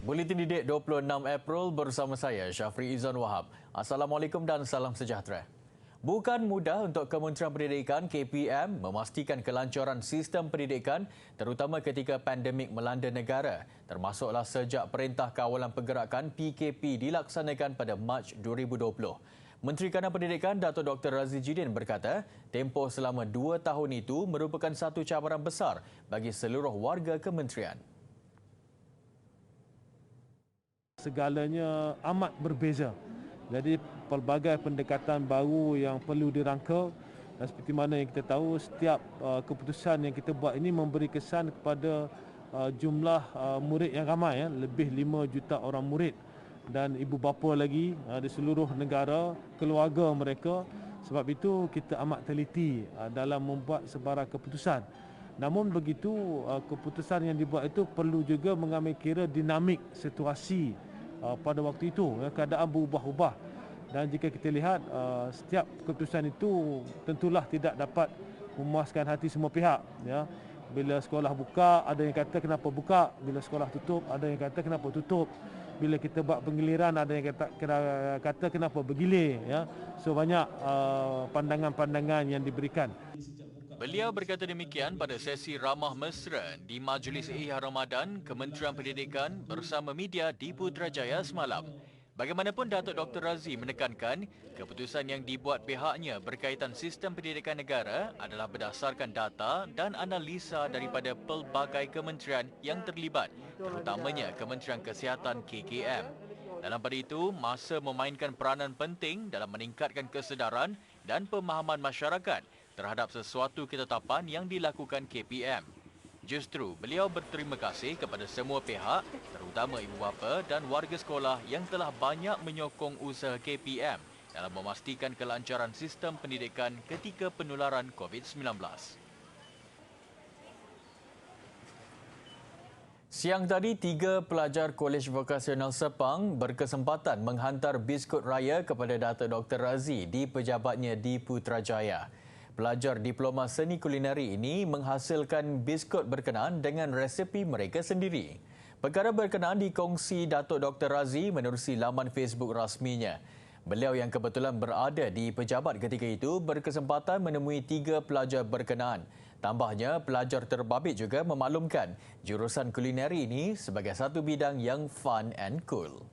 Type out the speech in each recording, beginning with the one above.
Buletin Didik 26 April bersama saya, Syafri Izan Wahab. Assalamualaikum dan salam sejahtera. Bukan mudah untuk Kementerian Pendidikan KPM memastikan kelancaran sistem pendidikan terutama ketika pandemik melanda negara, termasuklah sejak Perintah Kawalan Pergerakan PKP dilaksanakan pada Mac 2020. Menteri Kanan Pendidikan Dato' Dr. Razzie Jidin berkata, tempoh selama 2 tahun itu merupakan satu cabaran besar bagi seluruh warga kementerian. Segalanya amat berbeza. Jadi pelbagai pendekatan baru yang perlu dirangka dan seperti mana yang kita tahu setiap keputusan yang kita buat ini memberi kesan kepada jumlah murid yang ramai, lebih 5 juta orang murid dan ibu bapa lagi di seluruh negara, keluarga mereka. Sebab itu kita amat teliti dalam membuat sebarang keputusan. Namun begitu, keputusan yang dibuat itu perlu juga mengambil kira dinamik situasi pada waktu itu. Keadaan berubah-ubah. Dan jika kita lihat, setiap keputusan itu tentulah tidak dapat memuaskan hati semua pihak. Ya. Bila sekolah buka, ada yang kata kenapa buka. Bila sekolah tutup, ada yang kata kenapa tutup. Bila kita buat penggiliran, ada yang kata kenapa bergilir. Ya. So banyak pandangan-pandangan yang diberikan. Beliau berkata demikian pada sesi ramah mesra di Majlis Ihya Ramadan Kementerian Pendidikan bersama media di Putrajaya semalam. Bagaimanapun Datuk Dr. Razzie menekankan, keputusan yang dibuat pihaknya berkaitan sistem pendidikan negara adalah berdasarkan data dan analisa daripada pelbagai kementerian yang terlibat, terutamanya Kementerian Kesihatan KKM. Dalam pada itu, masa memainkan peranan penting dalam meningkatkan kesedaran dan pemahaman masyarakat terhadap sesuatu ketetapan yang dilakukan KPM. Justru, beliau berterima kasih kepada semua pihak, terutama ibu bapa dan warga sekolah yang telah banyak menyokong usaha KPM dalam memastikan kelancaran sistem pendidikan ketika penularan COVID-19. Siang tadi, 3 pelajar Kolej Vokasional Sepang berkesempatan menghantar biskut raya kepada Dato' Dr. Razzie di pejabatnya di Putrajaya. Pelajar Diploma Seni Kulineri ini menghasilkan biskut berkenaan dengan resepi mereka sendiri. Perkara berkenaan dikongsi Dato' Dr. Razzie menerusi laman Facebook rasminya. Beliau yang kebetulan berada di pejabat ketika itu berkesempatan menemui 3 pelajar berkenaan. Tambahnya, pelajar terbabit juga memaklumkan jurusan kulineri ini sebagai satu bidang yang fun and cool.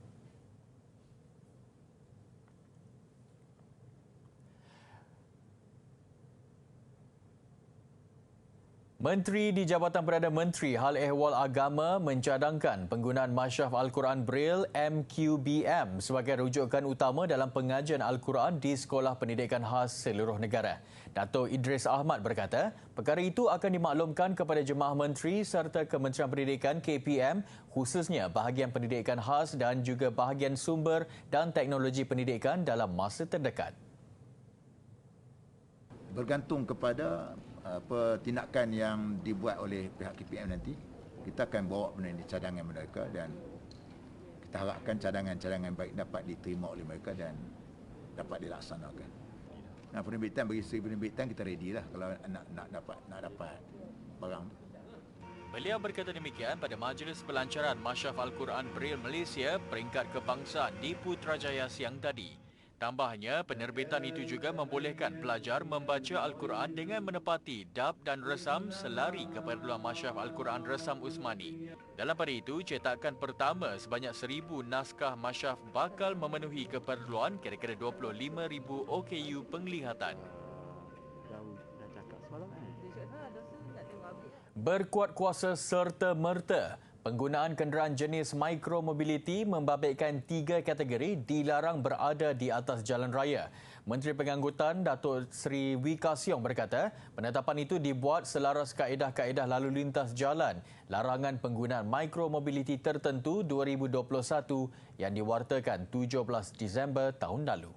Menteri di Jabatan Perdana Menteri Hal Ehwal Agama mencadangkan penggunaan Masyhaf Al-Quran Braille MQBM sebagai rujukan utama dalam pengajian Al-Quran di sekolah pendidikan khas seluruh negara. Dato' Idris Ahmad berkata, perkara itu akan dimaklumkan kepada jemaah menteri serta Kementerian Pendidikan KPM khususnya bahagian pendidikan khas dan juga bahagian sumber dan teknologi pendidikan dalam masa terdekat. Bergantung kepada tindakan yang dibuat oleh pihak KPM nanti, kita akan bawa benda ini cadangan mereka dan kita harapkan cadangan-cadangan baik dapat diterima oleh mereka dan dapat dilaksanakan. Nah, penerbitan bagi segi penerbitan kita ready lah kalau nak dapat barang. Beliau berkata demikian pada Majlis Pelancaran Masyhaf Al-Quran Braille Malaysia peringkat kebangsaan di Putrajaya siang tadi. Tambahnya, penerbitan itu juga membolehkan pelajar membaca Al-Quran dengan menepati dab dan resam selari keperluan Masyhaf Al-Quran Resam Usmani. Dalam pada itu, cetakan pertama sebanyak 1,000 naskah Masyhaf bakal memenuhi keperluan kira-kira 25,000 OKU penglihatan. Berkuat kuasa serta-merta, penggunaan kenderaan jenis micromobility membabitkan 3 kategori dilarang berada di atas jalan raya. Menteri Pengangkutan Datuk Seri Wika Siong berkata, penetapan itu dibuat selaras kaedah-kaedah lalu lintas jalan larangan penggunaan micromobility tertentu 2021 yang diwartakan 17 Disember tahun lalu.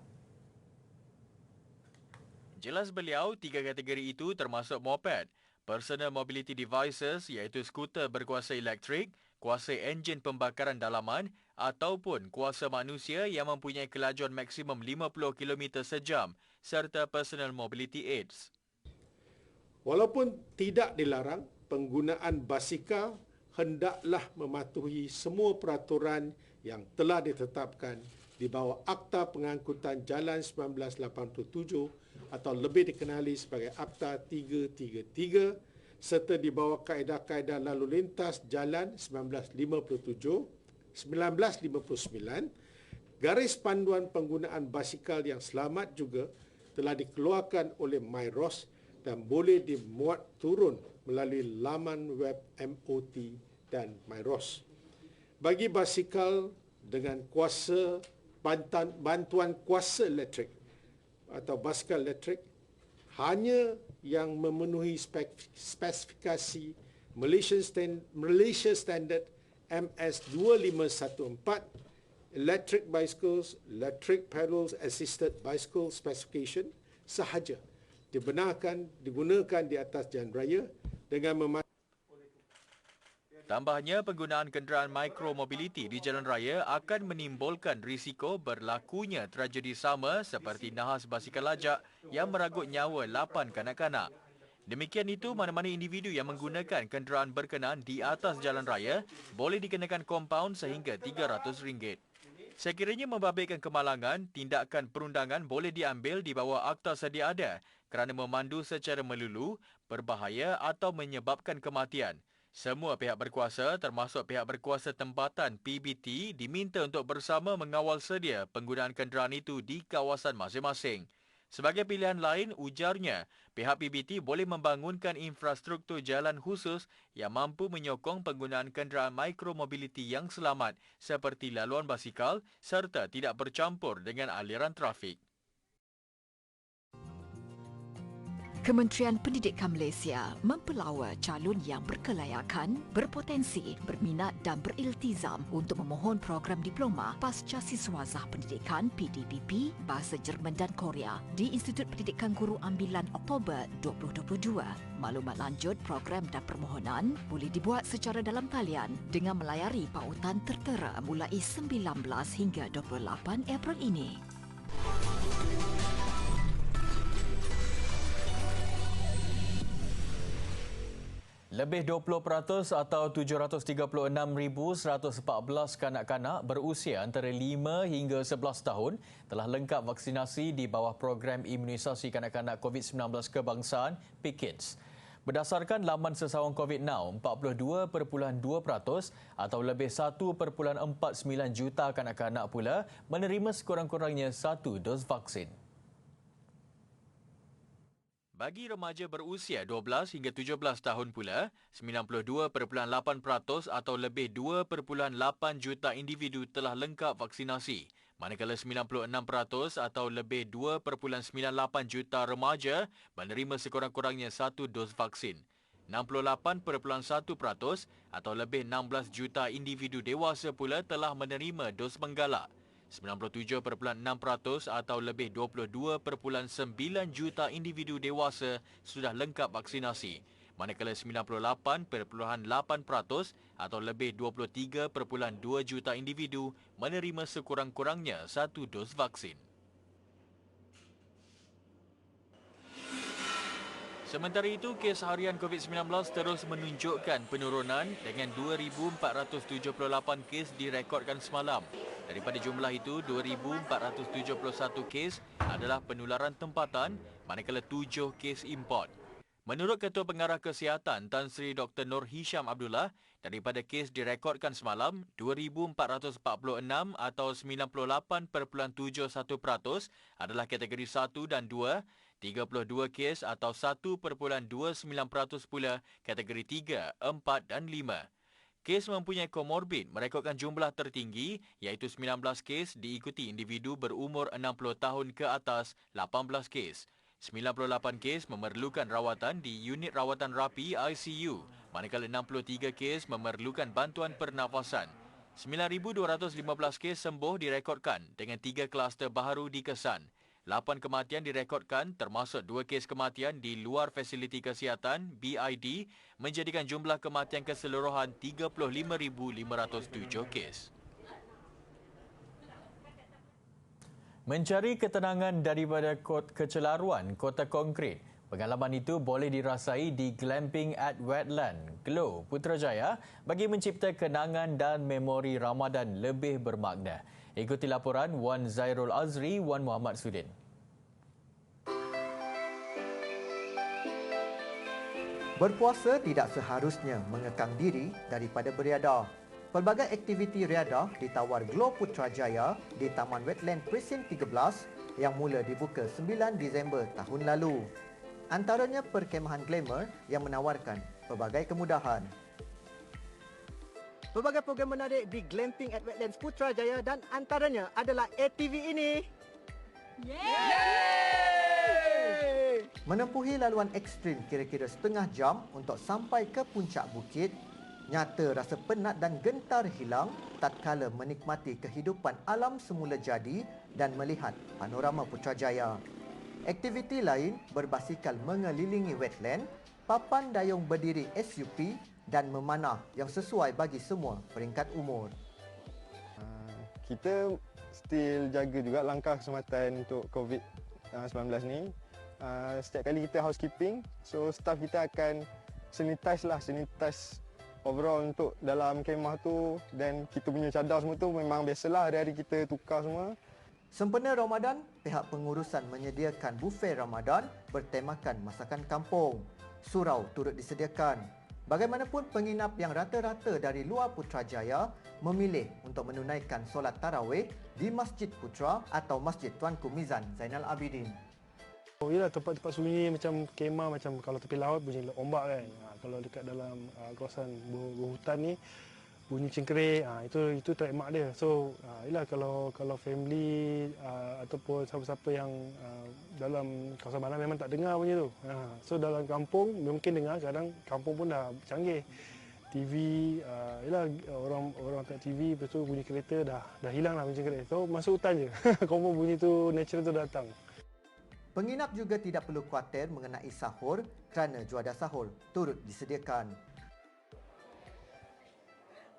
Jelas beliau, 3 kategori itu termasuk moped, personal mobility devices iaitu skuter berkuasa elektrik, kuasa enjin pembakaran dalaman ataupun kuasa manusia yang mempunyai kelajuan maksimum 50 km sejam serta personal mobility aids. Walaupun tidak dilarang, penggunaan basikal hendaklah mematuhi semua peraturan yang telah ditetapkan di bawah Akta Pengangkutan Jalan 1987 atau lebih dikenali sebagai Akta 333 serta di bawah kaedah-kaedah lalu lintas jalan 1959, garis panduan penggunaan basikal yang selamat juga telah dikeluarkan oleh MyROS dan boleh dimuat turun melalui laman web MOT dan MyROS. Bagi basikal dengan kuasa bantuan kuasa elektrik atau basikal elektrik, hanya yang memenuhi spesifikasi Malaysia Standard MS2514 Electric Bicycles, Electric Pedals Assisted Bicycle Specification sahaja dibenarkan digunakan di atas jalan raya dengan Tambahnya, penggunaan kenderaan mikromobiliti di jalan raya akan menimbulkan risiko berlakunya tragedi sama seperti nahas basikal lajak yang meragut nyawa 8 kanak-kanak. Demikian itu, mana-mana individu yang menggunakan kenderaan berkenaan di atas jalan raya boleh dikenakan kompaun sehingga RM300. Sekiranya membabitkan kemalangan, tindakan perundangan boleh diambil di bawah akta sedia ada kerana memandu secara melulu, berbahaya atau menyebabkan kematian. Semua pihak berkuasa termasuk pihak berkuasa tempatan PBT diminta untuk bersama mengawal sedia penggunaan kenderaan itu di kawasan masing-masing. Sebagai pilihan lain, ujarnya, pihak PBT boleh membangunkan infrastruktur jalan khusus yang mampu menyokong penggunaan kenderaan mikromobiliti yang selamat seperti laluan basikal serta tidak bercampur dengan aliran trafik. Kementerian Pendidikan Malaysia mempelawa calon yang berkelayakan, berpotensi, berminat dan beriltizam untuk memohon program diploma pasca siswazah pendidikan PDPP Bahasa Jerman dan Korea di Institut Pendidikan Guru Ambilan Oktober 2022. Maklumat lanjut program dan permohonan boleh dibuat secara dalam talian dengan melayari pautan tertera mulai 19 hingga 28 April ini. Lebih 20% atau 736,114 kanak-kanak berusia antara 5 hingga 11 tahun telah lengkap vaksinasi di bawah program imunisasi kanak-kanak COVID-19 kebangsaan PKIDS. Berdasarkan laman Sesawang COVID Now, 42.2% atau lebih 1.49 juta kanak-kanak pula menerima sekurang-kurangnya 1 dos vaksin. Bagi remaja berusia 12 hingga 17 tahun pula, 92.8% atau lebih 2.8 juta individu telah lengkap vaksinasi, manakala 96% atau lebih 2.98 juta remaja menerima sekurang-kurangnya 1 dos vaksin. 68.1% atau lebih 16 juta individu dewasa pula telah menerima dos penggalak. 97.6% atau lebih 22.9 juta individu dewasa sudah lengkap vaksinasi, manakala 98.8% atau lebih 23.2 juta individu menerima sekurang-kurangnya 1 dos vaksin. Sementara itu, kes harian COVID-19 terus menunjukkan penurunan dengan 2,478 kes direkodkan semalam. Daripada jumlah itu, 2,471 kes adalah penularan tempatan, manakala 7 kes import. Menurut Ketua Pengarah Kesihatan Tan Sri Dr. Nur Hisham Abdullah, daripada kes direkodkan semalam, 2,446 atau 98.71% adalah kategori 1 dan 2, 32 kes atau 1.29% pula kategori 3, 4 dan 5. Kes mempunyai komorbid merekodkan jumlah tertinggi iaitu 19 kes diikuti individu berumur 60 tahun ke atas 18 kes. 98 kes memerlukan rawatan di unit rawatan rapi ICU, manakala 63 kes memerlukan bantuan pernafasan. 9,215 kes sembuh direkodkan dengan 3 kluster baharu dikesan. 8 kematian direkodkan termasuk 2 kes kematian di luar fasiliti kesihatan BID menjadikan jumlah kematian keseluruhan 35,507 kes. Mencari ketenangan daripada kecelaruan kota konkret, Pengalaman itu boleh dirasai di Glamping at Wetland, Glow, Putrajaya bagi mencipta kenangan dan memori Ramadan lebih bermakna. Ikuti laporan Wan Zairul Azri, Wan Muhammad Sudin. Berpuasa tidak seharusnya mengekang diri daripada beriadah. Pelbagai aktiviti riadah ditawar Glow Putrajaya di Taman Wetland Presin 13 yang mula dibuka 9 Disember tahun lalu. Antaranya perkemahan glamour yang menawarkan pelbagai kemudahan. Pelbagai program menarik di Glamping at Wetlands Putrajaya dan antaranya adalah ATV ini. Menempuhi laluan ekstrim kira-kira setengah jam untuk sampai ke puncak bukit, nyata rasa penat dan gentar hilang tatkala menikmati kehidupan alam semula jadi dan melihat panorama Putrajaya. Aktiviti lain berbasikal mengelilingi wetland, papan dayung berdiri SUP dan memanah yang sesuai bagi semua peringkat umur. Kita still jaga juga langkah keselamatan untuk COVID-19 ni. Setiap kali kita housekeeping, so staff kita akan sanitize overall untuk dalam kemah tu, dan kita punya cadar semua tu memang biasalah hari-hari kita tukar semua. Sempena Ramadan, pihak pengurusan menyediakan bufet Ramadan bertemakan masakan kampung. Surau turut disediakan. Bagaimanapun penginap yang rata-rata dari luar Putrajaya memilih untuk menunaikan solat tarawih di Masjid Putra atau Masjid Tuanku Mizan Zainal Abidin. Yalah, tempat-tempat sunyi macam kemah, macam kalau tepi laut bunyi ombak kan. Kalau dekat dalam kawasan berhutan ni bunyi cengkerik, itu trademark dia. So yalah, kalau family ataupun siapa-siapa yang dalam kawasan mana memang tak dengar bunyi tu. So dalam kampung mungkin dengar, kadang kampung pun dah canggih. TV, yalah, orang tak TV, lepas tu bunyi kereta dah hilang lah bunyi kereta. So masuk hutan je. Confirm bunyi tu natural tu datang. Penginap juga tidak perlu khawatir mengenai sahur kerana juadah sahur turut disediakan.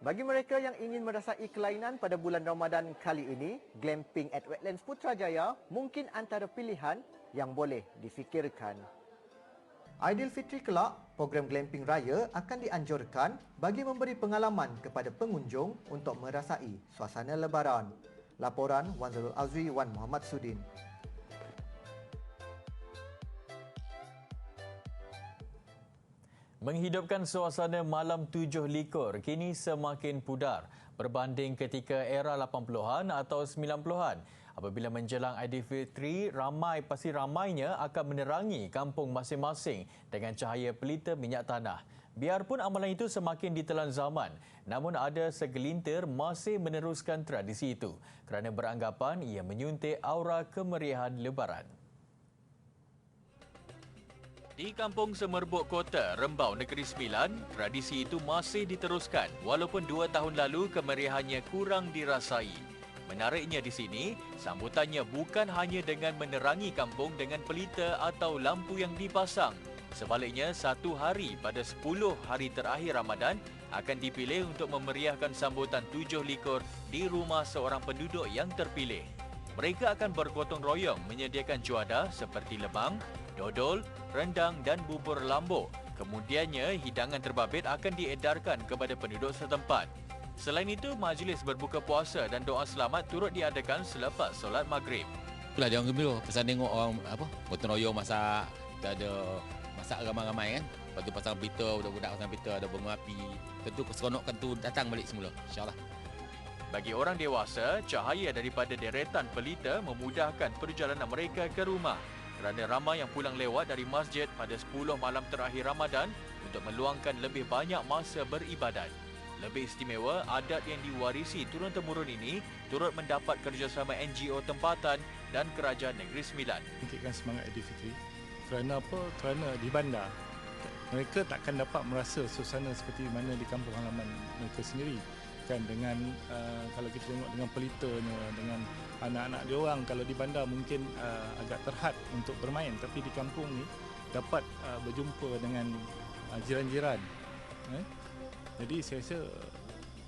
Bagi mereka yang ingin merasai kelainan pada bulan Ramadan kali ini, Glamping at Wetlands Putrajaya mungkin antara pilihan yang boleh difikirkan. Aidilfitri kelak, program Glamping Raya akan dianjurkan bagi memberi pengalaman kepada pengunjung untuk merasai suasana Lebaran. Laporan Wan Zairul Azri, Wan Muhammad Sudin. Menghidupkan suasana malam 7 likur kini semakin pudar berbanding ketika era 80-an atau 90-an. Apabila menjelang Aidilfitri, pasti ramainya akan menerangi kampung masing-masing dengan cahaya pelita minyak tanah. Biarpun amalan itu semakin ditelan zaman, namun ada segelintir masih meneruskan tradisi itu kerana beranggapan ia menyuntik aura kemeriahan Lebaran. Di Kampung Semerbuk Kota, Rembau Negeri Sembilan, tradisi itu masih diteruskan walaupun 2 tahun lalu kemeriahannya kurang dirasai. Menariknya di sini, sambutannya bukan hanya dengan menerangi kampung dengan pelita atau lampu yang dipasang. Sebaliknya, 1 hari pada 10 hari terakhir Ramadan akan dipilih untuk memeriahkan sambutan 7 likur di rumah seorang penduduk yang terpilih. Mereka akan bergotong royong menyediakan juadah seperti lemang, dodol, rendang dan bubur lambo. Kemudiannya, hidangan terbabit akan diedarkan kepada penduduk setempat. Selain itu, majlis berbuka puasa dan doa selamat turut diadakan selepas solat maghrib. Itulah dia orang gembira. Pasal tengok orang gotong royong masak, kita ada masak ramai-ramai kan. Lepas tu pasang pelita, budak-budak pasang pelita, ada bunga api. Tentu keseronokan tu datang balik semula, insya-Allah. Bagi orang dewasa, cahaya daripada deretan pelita memudahkan perjalanan mereka ke rumah. Kerana ramai yang pulang lewat dari masjid pada 10 malam terakhir Ramadan untuk meluangkan lebih banyak masa beribadat. Lebih istimewa, adat yang diwarisi turun-temurun ini turut mendapat kerjasama NGO tempatan dan Kerajaan Negeri Sembilan. Bangkitkan semangat Aidilfitri. Kerana apa? Kerana di bandar, mereka takkan dapat merasa suasana seperti mana di kampung halaman mereka sendiri. Kan dengan kalau kita tengok dengan pelitanya, dengan anak-anak dia orang, kalau di bandar mungkin agak terhad untuk bermain, tapi di kampung ni dapat berjumpa dengan jiran-jiran. Jadi saya rasa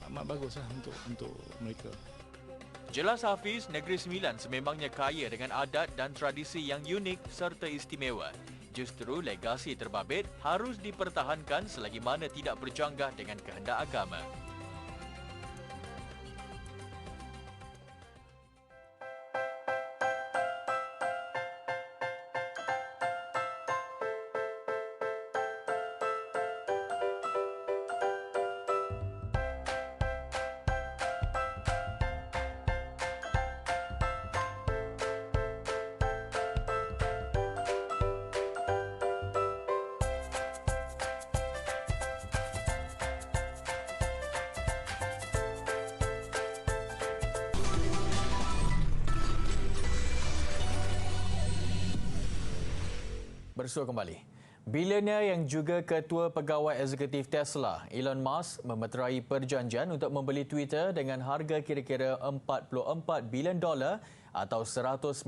amat baguslah untuk mereka. Jelas Hafiz, Negeri Sembilan sememangnya kaya dengan adat dan tradisi yang unik serta istimewa. Justru legasi terbabit harus dipertahankan selagi mana tidak bercanggah dengan kehendak agama. Bersua kembali. Bilioner yang juga ketua pegawai eksekutif Tesla, Elon Musk, memeterai perjanjian untuk membeli Twitter dengan harga kira-kira $44 bilion atau 191.5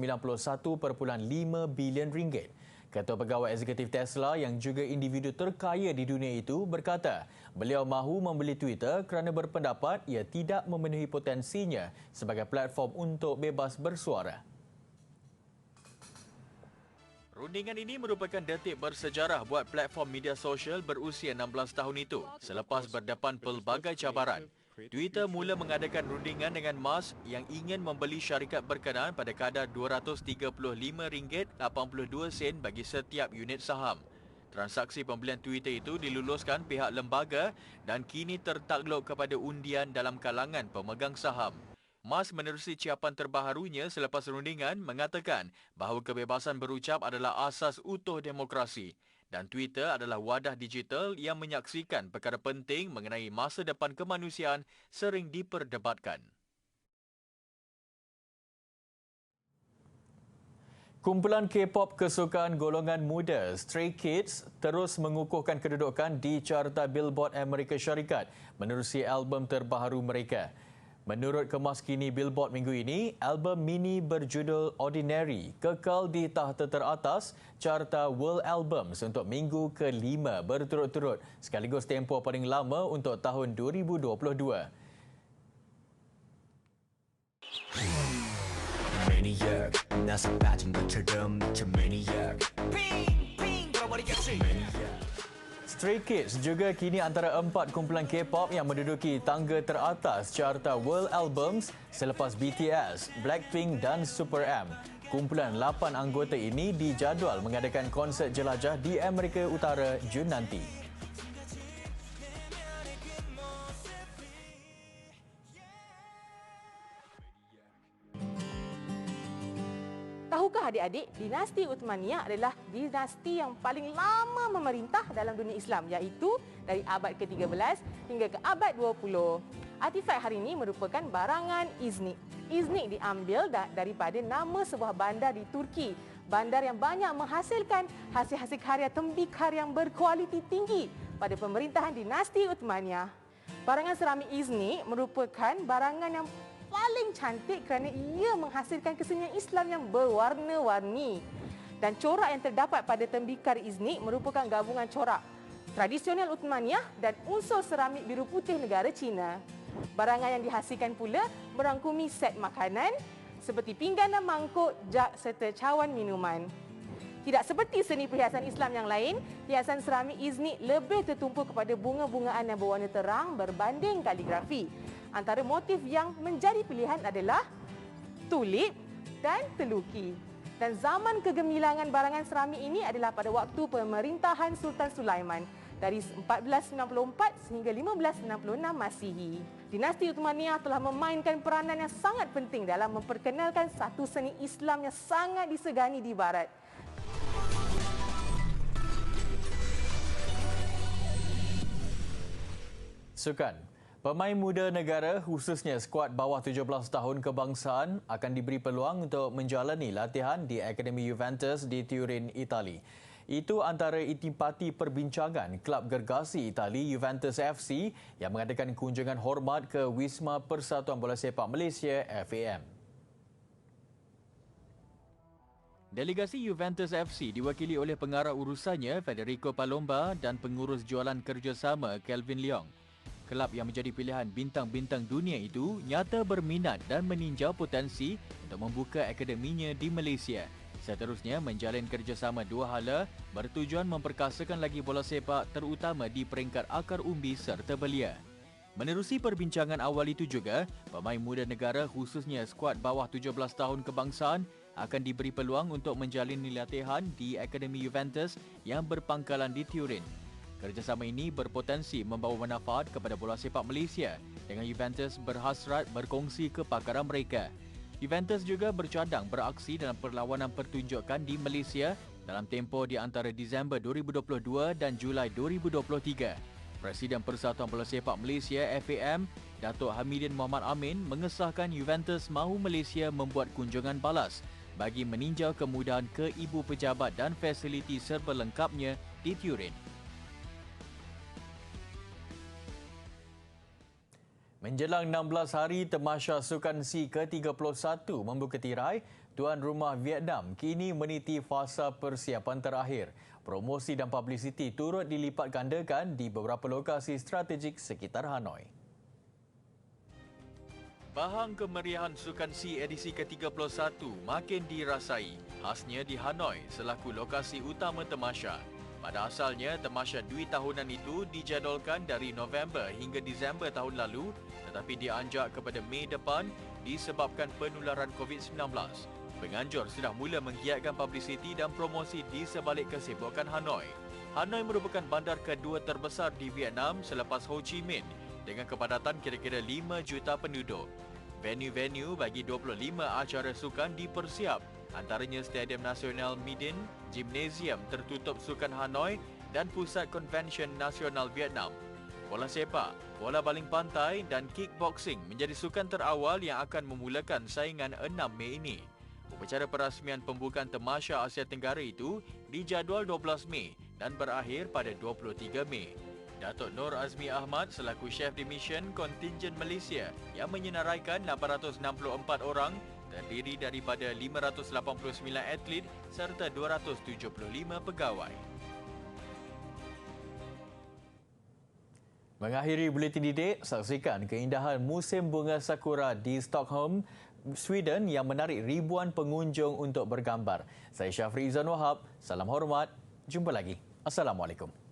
bilion ringgit. Ketua pegawai eksekutif Tesla yang juga individu terkaya di dunia itu berkata, beliau mahu membeli Twitter kerana berpendapat ia tidak memenuhi potensinya sebagai platform untuk bebas bersuara. Rundingan ini merupakan detik bersejarah buat platform media sosial berusia 16 tahun itu selepas berdepan pelbagai cabaran. Twitter mula mengadakan rundingan dengan Musk yang ingin membeli syarikat berkenaan pada kadar RM235.82 bagi setiap unit saham. Transaksi pembelian Twitter itu diluluskan pihak lembaga dan kini tertakluk kepada undian dalam kalangan pemegang saham. Musk menerusi ciapan terbaharunya selepas rundingan mengatakan bahawa kebebasan berucap adalah asas utuh demokrasi dan Twitter adalah wadah digital yang menyaksikan perkara penting mengenai masa depan kemanusiaan sering diperdebatkan. Kumpulan K-pop kesukaan golongan muda Stray Kids terus mengukuhkan kedudukan di carta Billboard Amerika Syarikat menerusi album terbaharu mereka. Menurut kemas kini Billboard minggu ini, album mini berjudul Ordinary kekal di tahta teratas carta World Albums untuk minggu ke-5 berturut-turut sekaligus tempoh paling lama untuk tahun 2022. Maniac, nasa 빠진 것처럼 저 maniac. Stray Kids juga kini antara 4 kumpulan K-pop yang menduduki tangga teratas carta World Albums selepas BTS, Blackpink dan Super M. Kumpulan 8 anggota ini dijadual mengadakan konsert jelajah di Amerika Utara Jun nanti. Tahukah adik-adik, dinasti Uthmaniyah adalah dinasti yang paling lama memerintah dalam dunia Islam, iaitu dari abad ke-13 hingga ke abad 20. Artifak hari ini merupakan barangan Iznik. Iznik diambil daripada nama sebuah bandar di Turki. Bandar yang banyak menghasilkan hasil-hasil karya tembikar yang berkualiti tinggi pada pemerintahan dinasti Uthmaniyah. Barangan seramik Iznik merupakan barangan yang paling cantik kerana ia menghasilkan kesenian Islam yang berwarna-warni. Dan corak yang terdapat pada tembikar Iznik merupakan gabungan corak tradisional Uthmaniyah dan unsur seramik biru putih negara Cina. Barangan yang dihasilkan pula merangkumi set makanan seperti pinggan dan mangkuk, jak serta cawan minuman. Tidak seperti seni perhiasan Islam yang lain, hiasan seramik Iznik lebih tertumpu kepada bunga-bungaan yang berwarna terang berbanding kaligrafi. Antara motif yang menjadi pilihan adalah tulip dan teluki. Dan zaman kegemilangan barangan seramik ini adalah pada waktu pemerintahan Sultan Sulaiman dari 1494 sehingga 1566 Masihi. Dinasti Uthmaniyah telah memainkan peranan yang sangat penting dalam memperkenalkan satu seni Islam yang sangat disegani di Barat. Sukan. Pemain muda negara khususnya skuad bawah 17 tahun kebangsaan akan diberi peluang untuk menjalani latihan di Akademi Juventus di Turin, Itali. Itu antara intipati perbincangan klub gergasi Itali Juventus FC yang mengadakan kunjungan hormat ke Wisma Persatuan Bola Sepak Malaysia FAM. Delegasi Juventus FC diwakili oleh pengarah urusannya Federico Palomba dan pengurus jualan kerjasama Kelvin Leong. Kelab yang menjadi pilihan bintang-bintang dunia itu nyata berminat dan meninjau potensi untuk membuka akademinya di Malaysia. Seterusnya, menjalin kerjasama dua hala bertujuan memperkasakan lagi bola sepak terutama di peringkat akar umbi serta belia. Menerusi perbincangan awal itu juga, pemain muda negara khususnya skuad bawah 17 tahun kebangsaan akan diberi peluang untuk menjalin latihan di Akademi Juventus yang berpangkalan di Turin. Kerjasama ini berpotensi membawa manfaat kepada bola sepak Malaysia dengan Juventus berhasrat berkongsi kepakaran mereka. Juventus juga bercadang beraksi dalam perlawanan pertunjukan di Malaysia dalam tempoh di antara Disember 2022 dan Julai 2023. Presiden Persatuan Bola Sepak Malaysia FAM, Datuk Hamidin Mohamad Amin mengesahkan Juventus mahu Malaysia membuat kunjungan balas bagi meninjau kemudahan ke ibu pejabat dan fasiliti serba lengkapnya di Turin. Menjelang 16 hari Tamasya Sukan SEA ke-31 membuka tirai, tuan rumah Vietnam kini meniti fasa persiapan terakhir. Promosi dan publiciti turut dilipat gandakan di beberapa lokasi strategik sekitar Hanoi. Bahang kemeriahan Sukan SEA edisi ke-31 makin dirasai, khasnya di Hanoi selaku lokasi utama tamasya. Pada asalnya, tamasya Dwi tahunan itu dijadualkan dari November hingga Disember tahun lalu, tetapi dianjak kepada Mei depan disebabkan penularan COVID-19. Penganjur sudah mula menggiatkan publiciti dan promosi di sebalik kesibukan Hanoi. Hanoi merupakan bandar kedua terbesar di Vietnam selepas Ho Chi Minh dengan kepadatan kira-kira 5 juta penduduk. Venue-venue bagi 25 acara sukan dipersiap, antaranya Stadium Nasional Midin, Gimnasium Tertutup Sukan Hanoi dan Pusat Konvensyen Nasional Vietnam. Bola sepak, bola baling pantai dan kickboxing menjadi sukan terawal yang akan memulakan saingan 6 Mei ini. Upacara perasmian pembukaan Tamasya Asia Tenggara itu dijadual 12 Mei dan berakhir pada 23 Mei. Datuk Nur Azmi Ahmad selaku Chef di Mission Kontingen Malaysia yang menyenaraikan 864 orang terdiri daripada 589 atlet serta 275 pegawai. Mengakhiri buletin didik, saksikan keindahan musim bunga sakura di Stockholm, Sweden yang menarik ribuan pengunjung untuk bergambar. Saya Syafri Izan Wahab, salam hormat, jumpa lagi. Assalamualaikum.